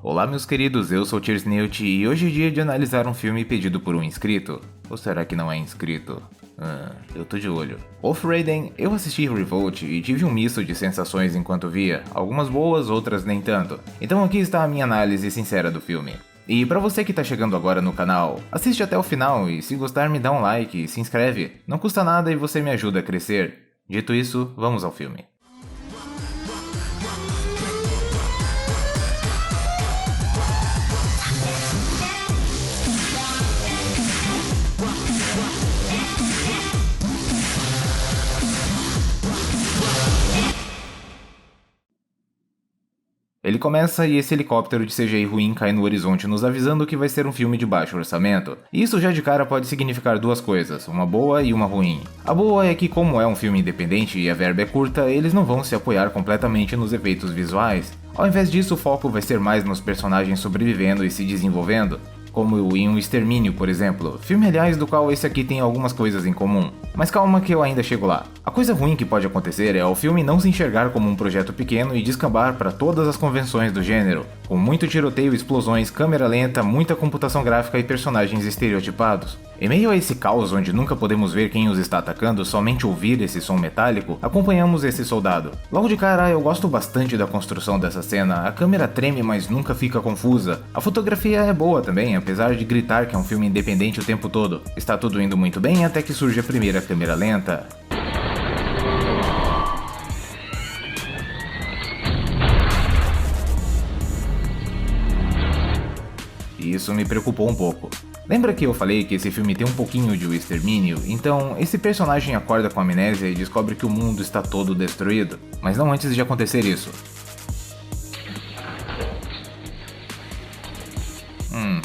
Olá meus queridos, eu sou o Tiersneut e hoje é dia de analisar um filme pedido por um inscrito. Ou será que não é inscrito? Eu tô de olho. Wolf-Raiden, eu assisti Revolt e tive um misto de sensações enquanto via, algumas boas, outras nem tanto. Então aqui está a minha análise sincera do filme. E pra você que tá chegando agora no canal, assiste até o final e se gostar me dá um like e se inscreve. Não custa nada e você me ajuda a crescer. Dito isso, vamos ao filme. Ele começa e esse helicóptero de CGI ruim cai no horizonte nos avisando que vai ser um filme de baixo orçamento. E isso já de cara pode significar duas coisas, uma boa e uma ruim. A boa é que como é um filme independente e a verba é curta, eles não vão se apoiar completamente nos efeitos visuais. Ao invés disso, o foco vai ser mais nos personagens sobrevivendo e se desenvolvendo, como em Um Extermínio, por exemplo, filme aliás do qual esse aqui tem algumas coisas em comum. Mas calma que eu ainda chego lá. A coisa ruim que pode acontecer é o filme não se enxergar como um projeto pequeno e descambar para todas as convenções do gênero, com muito tiroteio, explosões, câmera lenta, muita computação gráfica e personagens estereotipados. Em meio a esse caos onde nunca podemos ver quem os está atacando, somente ouvir esse som metálico, acompanhamos esse soldado. Logo de cara, eu gosto bastante da construção dessa cena, a câmera treme mas nunca fica confusa. A fotografia é boa também, apesar de gritar que é um filme independente o tempo todo. Está tudo indo muito bem até que surge a primeira câmera lenta. E isso me preocupou um pouco. Lembra que eu falei que esse filme tem um pouquinho de O Extermínio? Então, esse personagem acorda com amnésia e descobre que o mundo está todo destruído. Mas não antes de acontecer isso.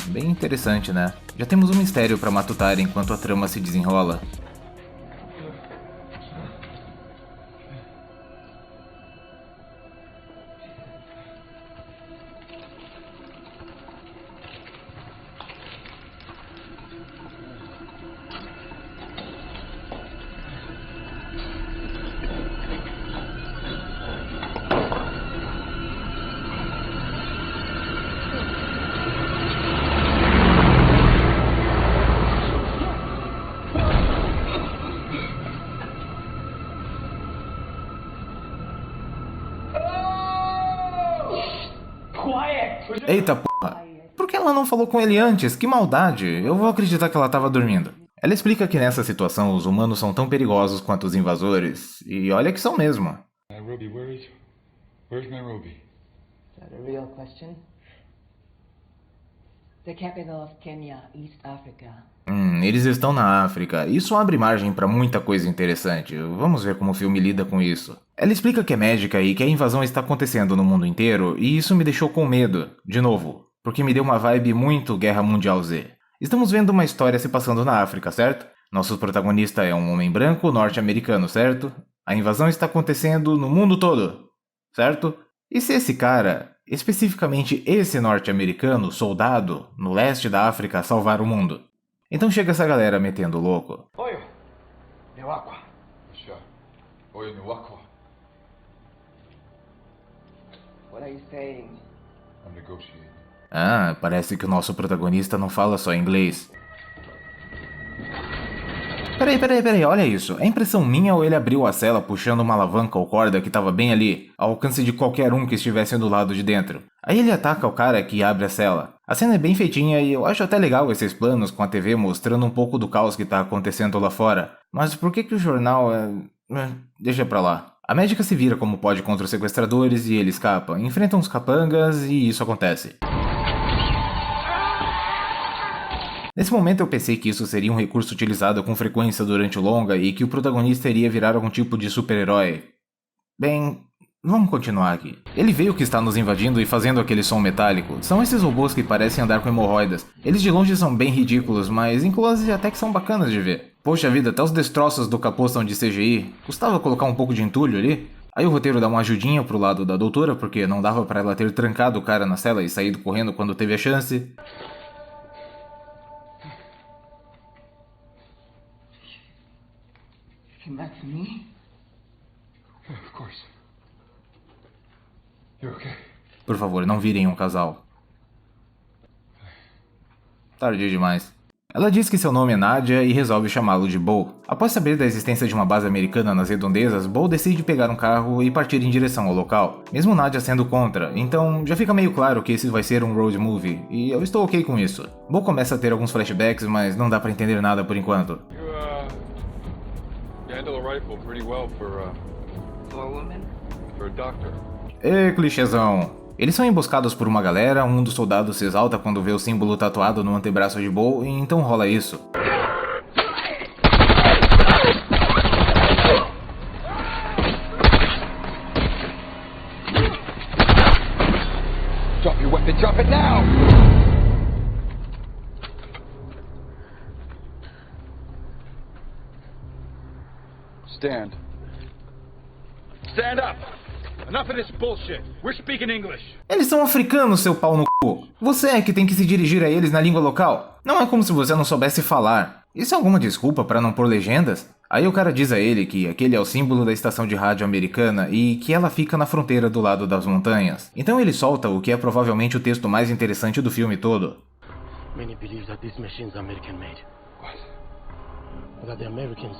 Bem interessante, né? Já temos um mistério para matutar enquanto a trama se desenrola. Eita porra! Por que ela não falou com ele antes? Que maldade! Eu vou acreditar que ela estava dormindo. Ela explica que nessa situação os humanos são tão perigosos quanto os invasores, e olha que são mesmo. Nairobi, where's Nairobi? Is that a real question? The capital of Kenya, East Africa. Eles estão na África. Isso abre margem para muita coisa interessante. Vamos ver como o filme lida com isso. Ela explica que é médica e que a invasão está acontecendo no mundo inteiro, e isso me deixou com medo, de novo, porque me deu uma vibe muito Guerra Mundial Z. Estamos vendo uma história se passando na África, certo? Nosso protagonista é um homem branco norte-americano, certo? A invasão está acontecendo no mundo todo, certo? E se esse cara, especificamente esse norte-americano, soldado, no leste da África, salvar o mundo? Então chega essa galera metendo louco. Oyo, Newakwa. Sure. Oyo, Newakwa. What are you saying? I'm negotiating. Parece que o nosso protagonista não fala só inglês. Peraí, olha isso. É impressão minha ou ele abriu a cela puxando uma alavanca ou corda que estava bem ali, ao alcance de qualquer um que estivesse do lado de dentro? Aí ele ataca o cara que abre a cela. A cena é bem feitinha e eu acho até legal esses planos com a TV mostrando um pouco do caos que tá acontecendo lá fora. Mas por que o jornal deixa pra lá. A médica se vira como pode contra os sequestradores e ele escapa. Enfrenta uns capangas e isso acontece. Nesse momento eu pensei que isso seria um recurso utilizado com frequência durante o longa e que o protagonista iria virar algum tipo de super-herói. Bem, vamos continuar aqui. Ele vê o que está nos invadindo e fazendo aquele som metálico. São esses robôs que parecem andar com hemorroidas. Eles de longe são bem ridículos, mas em close até que são bacanas de ver. Poxa vida, até os destroços do capô são de CGI. Custava colocar um pouco de entulho ali? Aí o roteiro dá uma ajudinha pro lado da doutora, porque não dava pra ela ter trancado o cara na cela e saído correndo quando teve a chance. Came back for me? Yeah, of course. You're okay. Por favor, não virem um casal. Tarde demais. Ela diz que seu nome é Nadia e resolve chamá-lo de Bo. Após saber da existência de uma base americana nas redondezas, Bo decide pegar um carro e partir em direção ao local, mesmo Nadia sendo contra, então já fica meio claro que esse vai ser um road movie, e eu estou ok com isso. Bo começa a ter alguns flashbacks, mas não dá pra entender nada por enquanto. You handle a rifle pretty well for For a woman? a doctor. Clichêzão. Eles são emboscados por uma galera, um dos soldados se exalta quando vê o símbolo tatuado no antebraço de Bo, e então rola isso. Drop your weapon, drop it now! Stand. Stand up! Enough of this bullshit. We're speaking English. Eles são africanos, seu pau no cu. Você é que tem que se dirigir a eles na língua local. Não é como se você não soubesse falar. Isso é alguma desculpa para não pôr legendas? Aí o cara diz a ele que aquele é o símbolo da estação de rádio americana e que ela fica na fronteira do lado das montanhas. Então ele solta o que é provavelmente o texto mais interessante do filme todo. Many believe that these machines are American made. What? That the Americans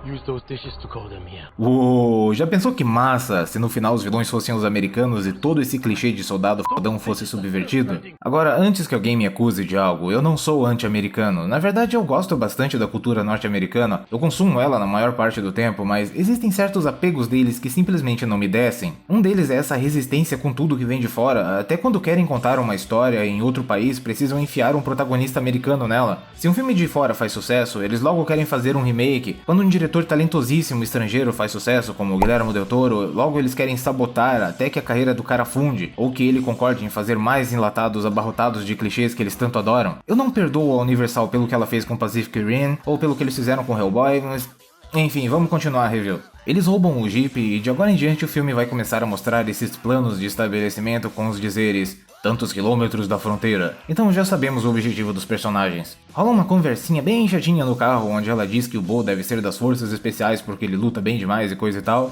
use those dishes to call them here. Uou, já pensou que massa se no final os vilões fossem os americanos e todo esse clichê de soldado fodão fosse subvertido? Agora, antes que alguém me acuse de algo, eu não sou anti-americano. Na verdade, eu gosto bastante da cultura norte-americana, eu consumo ela na maior parte do tempo, mas existem certos apegos deles que simplesmente não me descem. Um deles é essa resistência com tudo que vem de fora, até quando querem contar uma história em outro país, precisam enfiar um protagonista americano nela. Se um filme de fora faz sucesso, eles logo querem fazer um remake. Quando um diretor talentosíssimo estrangeiro faz sucesso, como o Guillermo del Toro, logo eles querem sabotar até que a carreira do cara funde, ou que ele concorde em fazer mais enlatados abarrotados de clichês que eles tanto adoram. Eu não perdoo a Universal pelo que ela fez com Pacific Rim, ou pelo que eles fizeram com Hellboy, mas... Enfim, vamos continuar a review. Eles roubam o Jeep e de agora em diante o filme vai começar a mostrar esses planos de estabelecimento com os dizeres tantos quilômetros da fronteira. Então já sabemos o objetivo dos personagens. Rola uma conversinha bem chatinha no carro onde ela diz que o Bo deve ser das forças especiais porque ele luta bem demais e coisa e tal.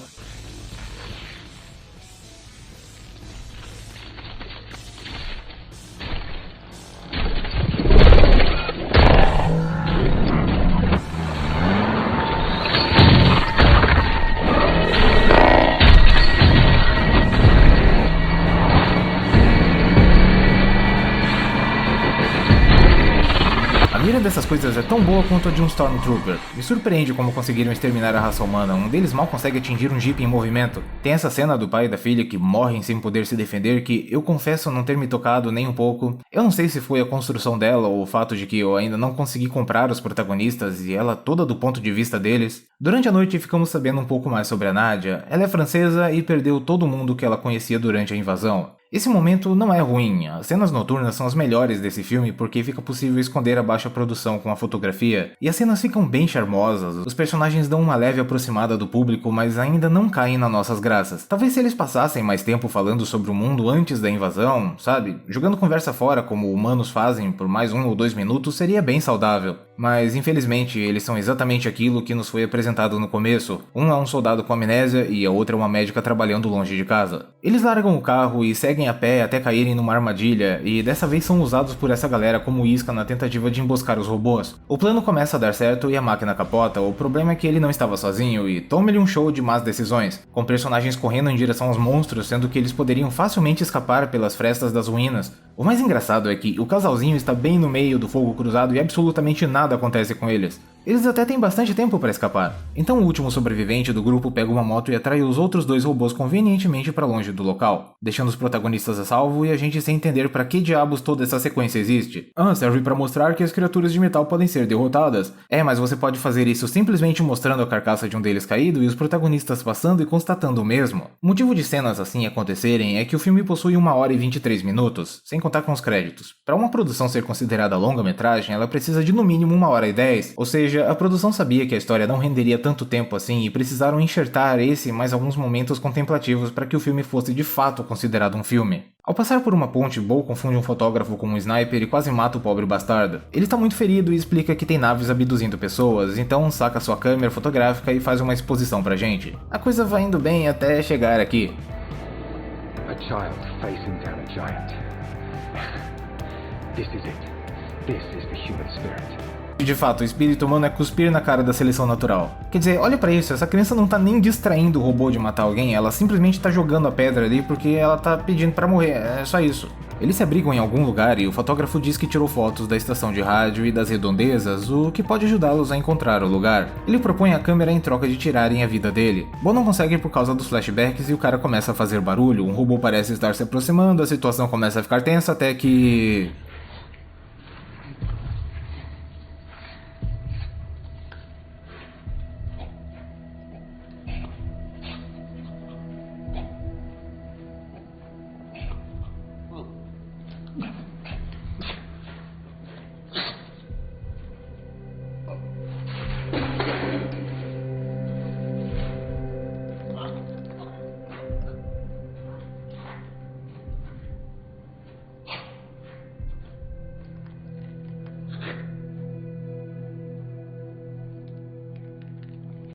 A mira dessas coisas é tão boa quanto a de um Stormtrooper. Me surpreende como conseguiram exterminar a raça humana, um deles mal consegue atingir um Jeep em movimento. Tem essa cena do pai e da filha que morrem sem poder se defender que eu confesso não ter me tocado nem um pouco. Eu não sei se foi a construção dela ou o fato de que eu ainda não consegui comprar os protagonistas e ela toda do ponto de vista deles. Durante a noite ficamos sabendo um pouco mais sobre a Nadia. Ela é francesa e perdeu todo mundo que ela conhecia durante a invasão. Esse momento não é ruim, as cenas noturnas são as melhores desse filme porque fica possível esconder a baixa produção com a fotografia, e as cenas ficam bem charmosas, os personagens dão uma leve aproximada do público, mas ainda não caem nas nossas graças. Talvez se eles passassem mais tempo falando sobre o mundo antes da invasão, sabe, jogando conversa fora como humanos fazem por mais 1 ou 2 minutos seria bem saudável. Mas infelizmente eles são exatamente aquilo que nos foi apresentado no começo. Um é um soldado com amnésia e a outra é uma médica trabalhando longe de casa. Eles largam o carro e seguem a pé até caírem numa armadilha, e dessa vez são usados por essa galera como isca na tentativa de emboscar os robôs. O plano começa a dar certo e a máquina capota, o problema é que ele não estava sozinho e toma-lhe um show de más decisões, com personagens correndo em direção aos monstros, sendo que eles poderiam facilmente escapar pelas frestas das ruínas. O mais engraçado é que o casalzinho está bem no meio do fogo cruzado e absolutamente nada acontece com eles. Eles até têm bastante tempo para escapar. Então o último sobrevivente do grupo pega uma moto e atrai os outros 2 robôs convenientemente para longe do local, deixando os protagonistas a salvo e a gente sem entender para que diabos toda essa sequência existe. Serve para mostrar que as criaturas de metal podem ser derrotadas. Mas você pode fazer isso simplesmente mostrando a carcaça de um deles caído e os protagonistas passando e constatando o mesmo. O motivo de cenas assim acontecerem é que o filme possui 1 hora e 23 minutos, sem contar com os créditos. Para uma produção ser considerada longa-metragem, ela precisa de no mínimo 1 hora e 10, ou seja, a produção sabia que a história não renderia tanto tempo assim e precisaram enxertar esse e mais alguns momentos contemplativos para que o filme fosse de fato considerado um filme. Ao passar por uma ponte, Bo confunde um fotógrafo com um sniper e quase mata o pobre bastardo. Ele está muito ferido e explica que tem naves abduzindo pessoas, então saca sua câmera fotográfica e faz uma exposição pra gente. A coisa vai indo bem até chegar aqui. A child facing down a giant. This is it. This is the human spirit. De fato, o espírito humano é cuspir na cara da seleção natural. Quer dizer, olha pra isso, essa criança não tá nem distraindo o robô de matar alguém, ela simplesmente tá jogando a pedra ali porque ela tá pedindo pra morrer, é só isso. Eles se abrigam em algum lugar e o fotógrafo diz que tirou fotos da estação de rádio e das redondezas, o que pode ajudá-los a encontrar o lugar. Ele propõe a câmera em troca de tirarem a vida dele. Bo não consegue por causa dos flashbacks e o cara começa a fazer barulho, um robô parece estar se aproximando, a situação começa a ficar tensa até que...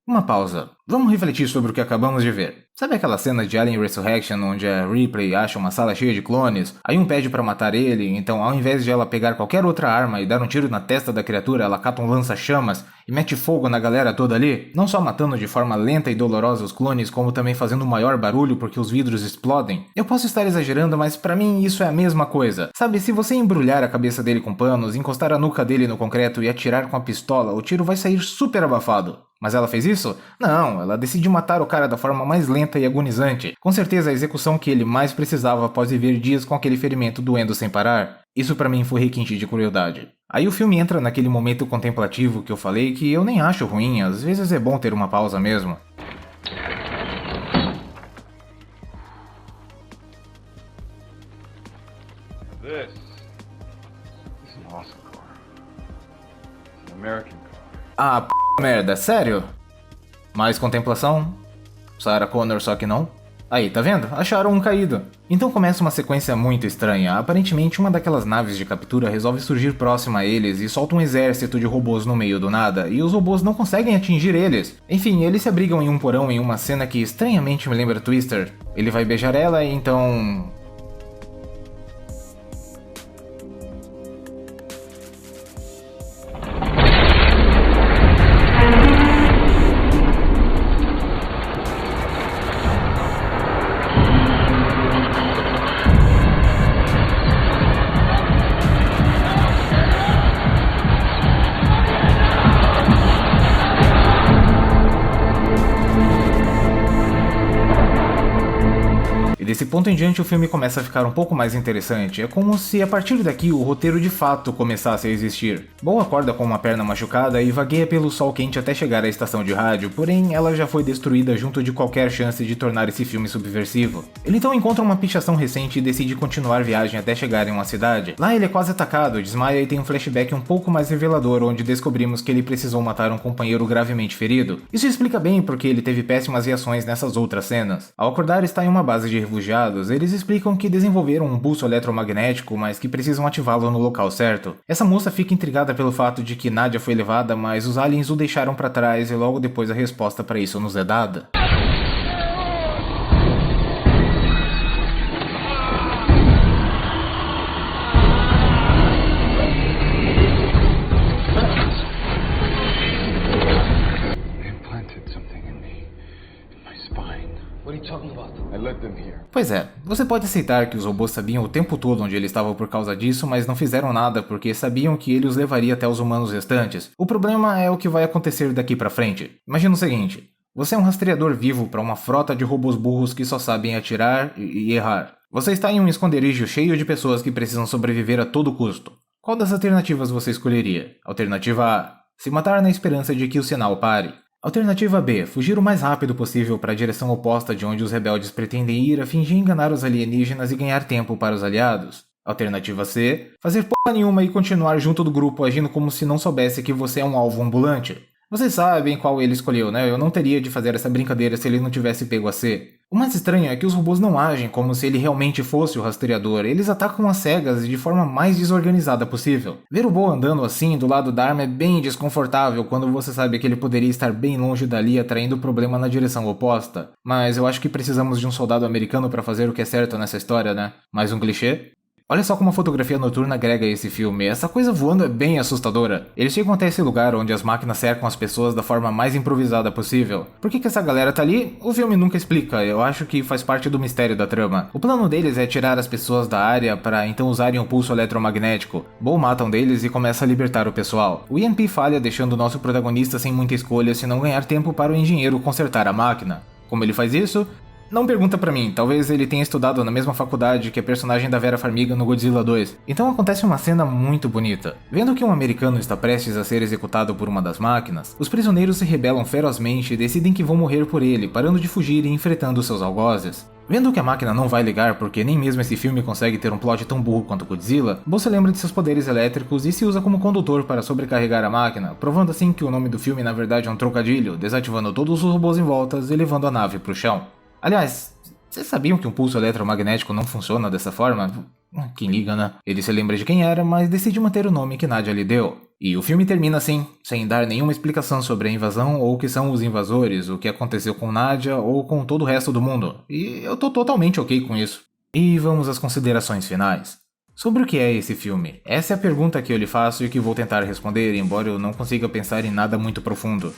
Uma pausa. Vamos refletir sobre o que acabamos de ver. Sabe aquela cena de Alien Resurrection onde a Ripley acha uma sala cheia de clones, aí um pede pra matar ele, então ao invés de ela pegar qualquer outra arma e dar um tiro na testa da criatura, ela cata um lança-chamas e mete fogo na galera toda ali? Não só matando de forma lenta e dolorosa os clones, como também fazendo um maior barulho porque os vidros explodem? Eu posso estar exagerando, mas pra mim isso é a mesma coisa. Sabe, se você embrulhar a cabeça dele com panos, encostar a nuca dele no concreto e atirar com a pistola, o tiro vai sair super abafado. Mas ela fez isso? Não, ela decidiu matar o cara da forma mais lenta e agonizante. Com certeza a execução que ele mais precisava após viver dias com aquele ferimento doendo sem parar. Isso pra mim foi requinte de crueldade. Aí o filme entra naquele momento contemplativo que eu falei que eu nem acho ruim, às vezes é bom ter uma pausa mesmo. This is an awesome car. It's an American car. Ah, merda, sério? Mais contemplação? Sarah Connor só que não? Aí, tá vendo? Acharam um caído. Então começa uma sequência muito estranha. Aparentemente uma daquelas naves de captura resolve surgir próxima a eles e solta um exército de robôs no meio do nada, e os robôs não conseguem atingir eles. Enfim, eles se abrigam em um porão em uma cena que estranhamente me lembra Twister. Ele vai beijar ela e então... Desse ponto em diante o filme começa a ficar um pouco mais interessante, é como se a partir daqui o roteiro de fato começasse a existir. Bo acorda com uma perna machucada e vagueia pelo sol quente até chegar à estação de rádio, porém ela já foi destruída junto de qualquer chance de tornar esse filme subversivo. Ele então encontra uma pichação recente e decide continuar a viagem até chegar em uma cidade. Lá ele é quase atacado, desmaia e tem um flashback um pouco mais revelador onde descobrimos que ele precisou matar um companheiro gravemente ferido. Isso explica bem porque ele teve péssimas reações nessas outras cenas. Ao acordar está em uma base de refugiados, eles explicam que desenvolveram um pulso eletromagnético, mas que precisam ativá-lo no local certo. Essa moça fica intrigada pelo fato de que Nadia foi levada, mas os aliens o deixaram para trás e logo depois a resposta para isso nos é dada. Pois é, você pode aceitar que os robôs sabiam o tempo todo onde ele estava por causa disso, mas não fizeram nada porque sabiam que ele os levaria até os humanos restantes. O problema é o que vai acontecer daqui pra frente. Imagina o seguinte, você é um rastreador vivo para uma frota de robôs burros que só sabem atirar e errar. Você está em um esconderijo cheio de pessoas que precisam sobreviver a todo custo. Qual das alternativas você escolheria? Alternativa A, se matar na esperança de que o sinal pare. Alternativa B, fugir o mais rápido possível para a direção oposta de onde os rebeldes pretendem ir a fim de enganar os alienígenas e ganhar tempo para os aliados. Alternativa C, fazer porra nenhuma e continuar junto do grupo agindo como se não soubesse que você é um alvo ambulante. Vocês sabem qual ele escolheu, né? Eu não teria de fazer essa brincadeira se ele não tivesse pego a C. O mais estranho é que os robôs não agem como se ele realmente fosse o rastreador, eles atacam às cegas e de forma mais desorganizada possível. Ver o Bo andando assim do lado da arma é bem desconfortável quando você sabe que ele poderia estar bem longe dali atraindo o problema na direção oposta. Mas eu acho que precisamos de um soldado americano para fazer o que é certo nessa história, né? Mais um clichê? Olha só como a fotografia noturna agrega a esse filme, essa coisa voando é bem assustadora. Eles chegam até esse lugar onde as máquinas cercam as pessoas da forma mais improvisada possível. Por que essa galera tá ali? O filme nunca explica, eu acho que faz parte do mistério da trama. O plano deles é tirar as pessoas da área para então usarem o pulso eletromagnético. Bo mata um deles e começa a libertar o pessoal. O EMP falha deixando o nosso protagonista sem muita escolha se não ganhar tempo para o engenheiro consertar a máquina. Como ele faz isso? Não pergunta pra mim, talvez ele tenha estudado na mesma faculdade que a personagem da Vera Farmiga no Godzilla 2. Então acontece uma cena muito bonita. Vendo que um americano está prestes a ser executado por uma das máquinas, os prisioneiros se rebelam ferozmente e decidem que vão morrer por ele, parando de fugir e enfrentando seus algozes. Vendo que a máquina não vai ligar porque nem mesmo esse filme consegue ter um plot tão burro quanto Godzilla, Bo se lembra de seus poderes elétricos e se usa como condutor para sobrecarregar a máquina, provando assim que o nome do filme na verdade é um trocadilho, desativando todos os robôs em volta e levando a nave pro chão. Aliás, vocês sabiam que um pulso eletromagnético não funciona dessa forma? Quem liga, né? Ele se lembra de quem era, mas decide manter o nome que Nadia lhe deu. E o filme termina assim, sem dar nenhuma explicação sobre a invasão ou o que são os invasores, o que aconteceu com Nadia ou com todo o resto do mundo. E eu tô totalmente ok com isso. E vamos às considerações finais. Sobre o que é esse filme? Essa é a pergunta que eu lhe faço e que vou tentar responder, embora eu não consiga pensar em nada muito profundo.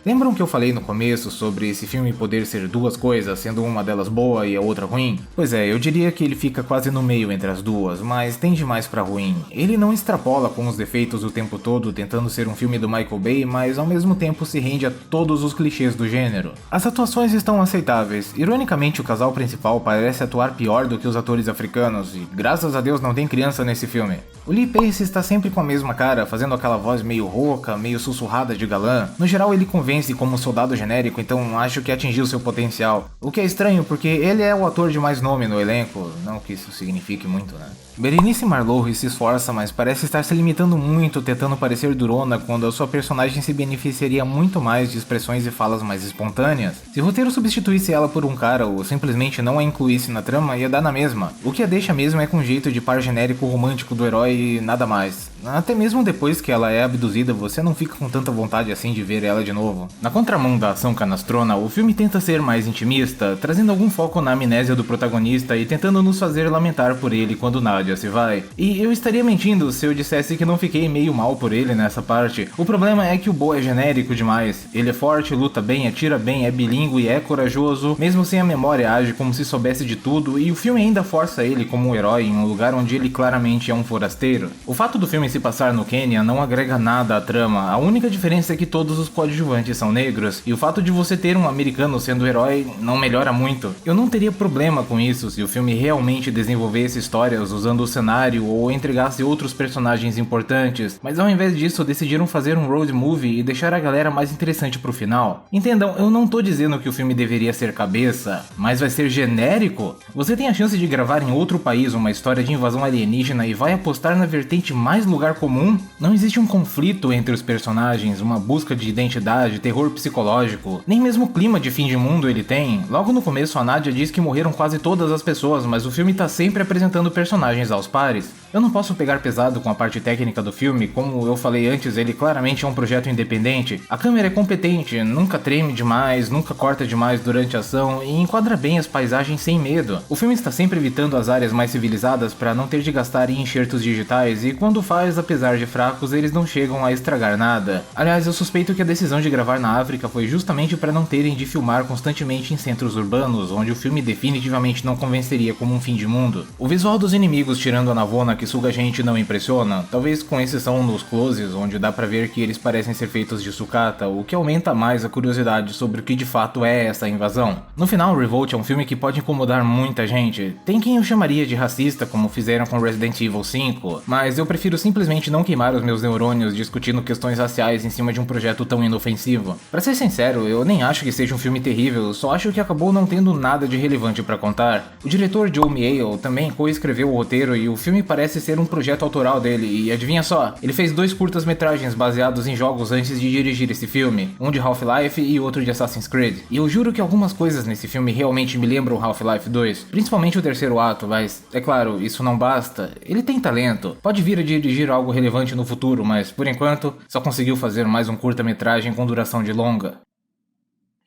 Lembram que eu falei no começo sobre esse filme poder ser duas coisas, sendo uma delas boa e a outra ruim? Pois é, eu diria que ele fica quase no meio entre as duas, mas tende mais pra ruim. Ele não extrapola com os defeitos o tempo todo, tentando ser um filme do Michael Bay, mas ao mesmo tempo se rende a todos os clichês do gênero. As atuações estão aceitáveis. Ironicamente, o casal principal parece atuar pior do que os atores africanos, e graças a Deus não tem criança nesse filme. O Lee Pace está sempre com a mesma cara, fazendo aquela voz meio rouca, meio sussurrada de galã. No geral ele convence como um soldado genérico, então acho que atingiu seu potencial. O que é estranho porque ele é o ator de mais nome no elenco, não que isso signifique muito, né? Berenice Marlowe se esforça, mas parece estar se limitando muito, tentando parecer durona, quando a sua personagem se beneficiaria muito mais de expressões e falas mais espontâneas. Se o roteiro substituísse ela por um cara ou simplesmente não a incluísse na trama, ia dar na mesma. O que a deixa mesmo é com um jeito de par genérico romântico do herói e nada mais. Até mesmo depois que ela é abduzida, você não fica com tanta vontade assim de ver ela de novo. Na contramão da ação canastrona, o filme tenta ser mais intimista, trazendo algum foco na amnésia do protagonista e tentando nos fazer lamentar por ele quando Nadia se vai. E eu estaria mentindo se eu dissesse que não fiquei meio mal por ele nessa parte. O problema é que o Bo é genérico demais. Ele é forte, luta bem, atira bem, é bilíngue e é corajoso, mesmo sem a memória age como se soubesse de tudo, e o filme ainda força ele como um herói em um lugar onde ele claramente é um forasteiro. O fato do filme se passar no Quênia não agrega nada à trama, a única diferença é que todos os coadjuvantes são negros, e o fato de você ter um americano sendo herói não melhora muito. Eu não teria problema com isso se o filme realmente desenvolvesse histórias usando o cenário ou entregasse outros personagens importantes, mas ao invés disso decidiram fazer um road movie e deixar a galera mais interessante pro final. Entendam, eu não tô dizendo que o filme deveria ser cabeça, mas vai ser genérico? Você tem a chance de gravar em outro país uma história de invasão alienígena e vai apostar na vertente mais lugar comum? Não existe um conflito entre os personagens, uma busca de identidade, terror psicológico, nem mesmo clima de fim de mundo ele tem. Logo no começo a Nadia diz que morreram quase todas as pessoas, mas o filme tá sempre apresentando personagens aos pares. Eu não posso pegar pesado com a parte técnica do filme, como eu falei antes, ele claramente é um projeto independente. A câmera é competente, nunca treme demais, nunca corta demais durante a ação e enquadra bem as paisagens sem medo. O filme está sempre evitando as áreas mais civilizadas para não ter de gastar em enxertos digitais e quando faz, apesar de fracos, eles não chegam a estragar nada. Aliás, eu suspeito que a decisão de gravar na África foi justamente para não terem de filmar constantemente em centros urbanos, onde o filme definitivamente não convenceria como um fim de mundo. O visual dos inimigos tirando a navona que suga a gente não impressiona, talvez com exceção nos closes, onde dá pra ver que eles parecem ser feitos de sucata, o que aumenta mais a curiosidade sobre o que de fato é essa invasão. No final, Revolt é um filme que pode incomodar muita gente. Tem quem eu chamaria de racista, como fizeram com Resident Evil 5, mas eu prefiro simplesmente não queimar os meus neurônios discutindo questões raciais em cima de um projeto tão inofensivo. Pra ser sincero, eu nem acho que seja um filme terrível, só acho que acabou não tendo nada de relevante pra contar. O diretor Joe Miele também coescreveu o roteiro e o filme parece ser um projeto autoral dele, e adivinha só, ele fez 2 curtas-metragens baseados em jogos antes de dirigir esse filme, um de Half-Life e outro de Assassin's Creed. E eu juro que algumas coisas nesse filme realmente me lembram Half-Life 2, principalmente o terceiro ato, mas, é claro, isso não basta. Ele tem talento, pode vir a dirigir algo relevante no futuro, mas, por enquanto, só conseguiu fazer mais um curta-metragem com duração de longa.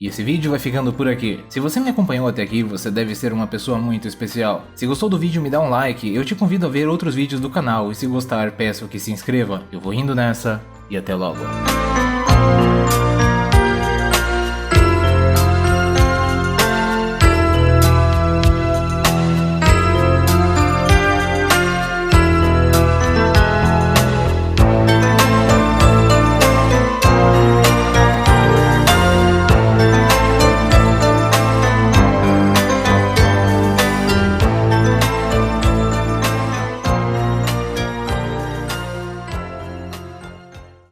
E esse vídeo vai ficando por aqui. Se você me acompanhou até aqui, você deve ser uma pessoa muito especial. Se gostou do vídeo, me dá um like, eu te convido a ver outros vídeos do canal e se gostar, peço que se inscreva. Eu vou indo nessa e até logo.